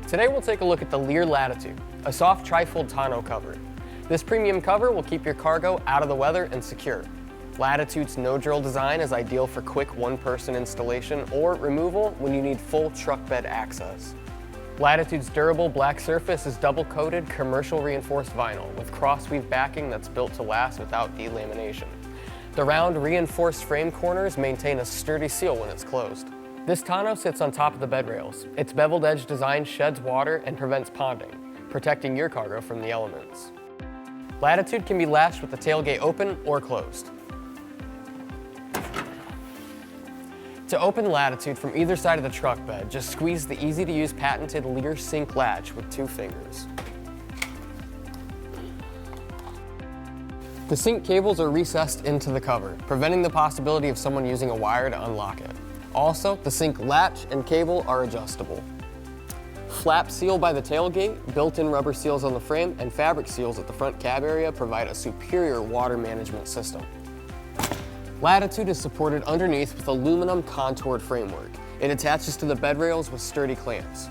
Today we'll take a look at the LEER Latitude, a soft trifold tonneau cover. This premium cover will keep your cargo out of the weather and secure. Latitude's no-drill design is ideal for quick one-person installation or removal when you need full truck bed access. Latitude's durable black surface is double-coated commercial reinforced vinyl with crossweave backing that's built to last without delamination. The round reinforced frame corners maintain a sturdy seal when it's closed. This tonneau sits on top of the bed rails. Its beveled edge design sheds water and prevents ponding, protecting your cargo from the elements. Latitude can be latched with the tailgate open or closed. To open Latitude from either side of the truck bed, just squeeze the easy-to-use patented LEER Sync latch with 2 fingers. The sync cables are recessed into the cover, preventing the possibility of someone using a wire to unlock it. Also, the sync latch and cable are adjustable. Flap seal by the tailgate, built-in rubber seals on the frame, and fabric seals at the front cab area provide a superior water management system. Latitude is supported underneath with aluminum contoured framework. It attaches to the bed rails with sturdy clamps.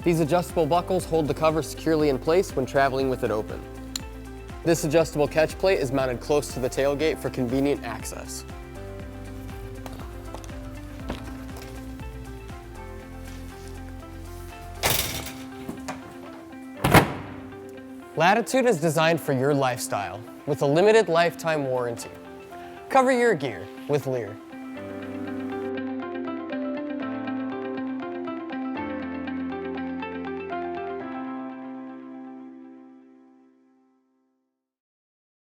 These adjustable buckles hold the cover securely in place when traveling with it open. This adjustable catch plate is mounted close to the tailgate for convenient access. Latitude is designed for your lifestyle with a limited lifetime warranty. Cover your gear with LEER.